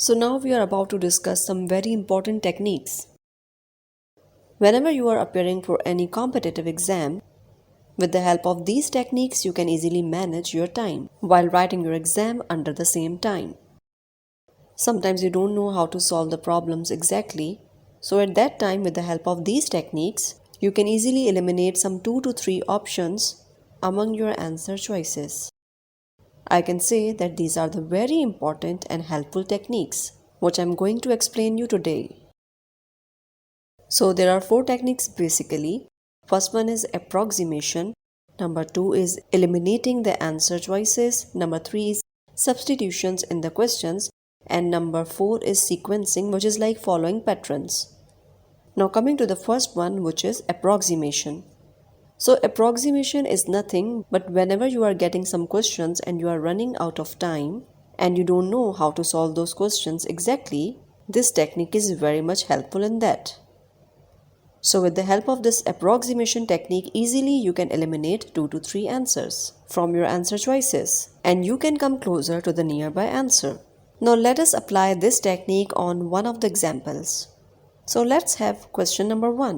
So now we are about to discuss some very important techniques. Whenever you are appearing for any competitive exam, with the help of these techniques you can easily manage your time while writing your exam under the same time. Sometimes you don't know how to solve the problems exactly, so at that time with the help of these techniques, you can easily eliminate some 2 to 3 options among your answer choices. I can say that these are the very important and helpful techniques which I'm going to explain you today. So there are 4 techniques basically. First one is approximation, number 2 is eliminating the answer choices, number 3 is substitutions in the questions, and number 4 is sequencing, which is like following patterns. Now coming to the first one, which is approximation. So approximation is nothing but whenever you are getting some questions and you are running out of time and you don't know how to solve those questions exactly, this technique is very much helpful in that. So with the help of this approximation technique, easily you can eliminate 2 to 3 answers from your answer choices and you can come closer to the nearby answer. Now let us apply this technique on one of the examples. So let's have question number 1.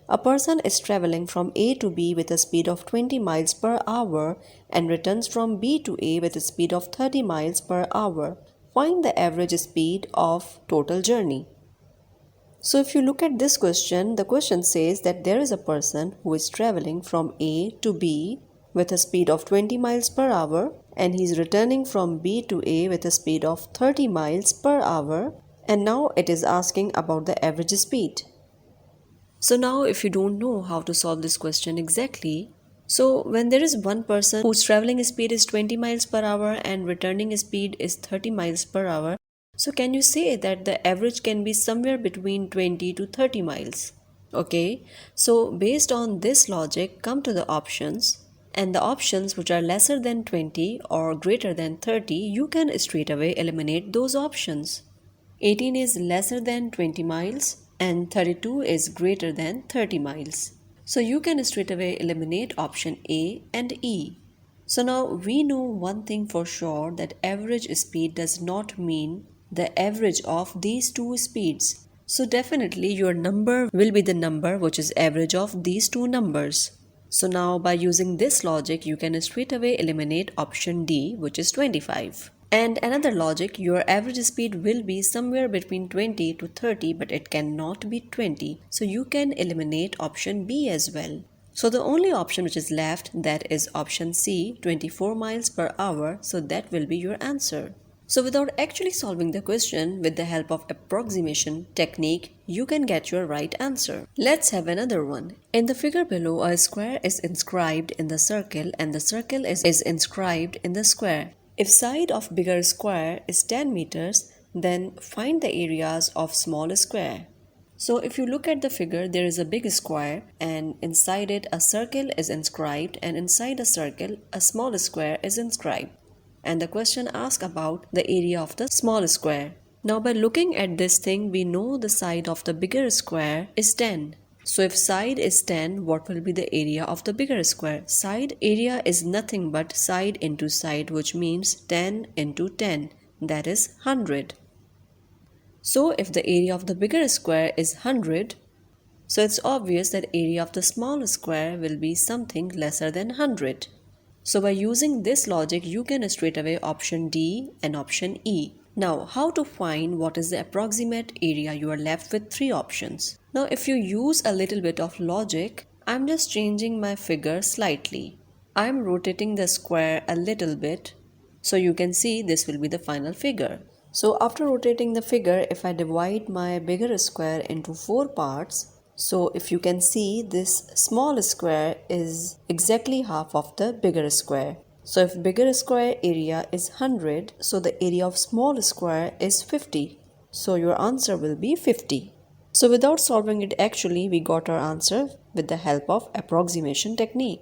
A person is traveling from A to B with a speed of 20 miles per hour and returns from B to A with a speed of 30 miles per hour. Find the average speed of total journey. So if you look at this question, the question says that there is a person who is traveling from A to B with a speed of 20 miles per hour and he is returning from B to A with a speed of 30 miles per hour, and now it is asking about the average speed. So now if you don't know how to solve this question exactly, so when there is one person whose traveling speed is 20 miles per hour and returning speed is 30 miles per hour, so can you say that the average can be somewhere between 20 to 30 miles? Okay, so based on this logic, come to the options, and the options which are lesser than 20 or greater than 30, you can straight away eliminate those options. 18 is lesser than 20 miles and 32 is greater than 30 miles. So you can straight away eliminate option A and E. So now we know one thing for sure, that average speed does not mean the average of these two speeds. So definitely your number will be the number which is average of these two numbers. So now by using this logic, you can straight away eliminate option D, which is 25. And another logic, your average speed will be somewhere between 20 to 30, but it cannot be 20. So you can eliminate option B as well. So the only option which is left, that is option C, 24 miles per hour. So that will be your answer. So without actually solving the question, with the help of approximation technique, you can get your right answer. Let's have another one. In the figure below, a square is inscribed in the circle and the circle is inscribed in the square. If side of bigger square is 10 meters, then find the areas of small square. So if you look at the figure, there is a big square and inside it a circle is inscribed, and inside a circle a small square is inscribed. And the question asks about the area of the small square. Now by looking at this thing, we know the side of the bigger square is 10. So if side is 10, what will be the area of the bigger square? Side area is nothing but side into side, which means 10 into 10, that is 100. So if the area of the bigger square is 100, so it's obvious that area of the small square will be something lesser than 100. So by using this logic, you can straight away option D and option E. Now, how to find what is the approximate area? You are left with 3 options. Now, if you use a little bit of logic, I'm just changing my figure slightly. I'm rotating the square a little bit, so you can see this will be the final figure. So after rotating the figure, if I divide my bigger square into 4 parts, so if you can see, this small square is exactly half of the bigger square. So if bigger square area is 100, so the area of small square is 50. So your answer will be 50. So without solving it actually, we got our answer with the help of approximation technique.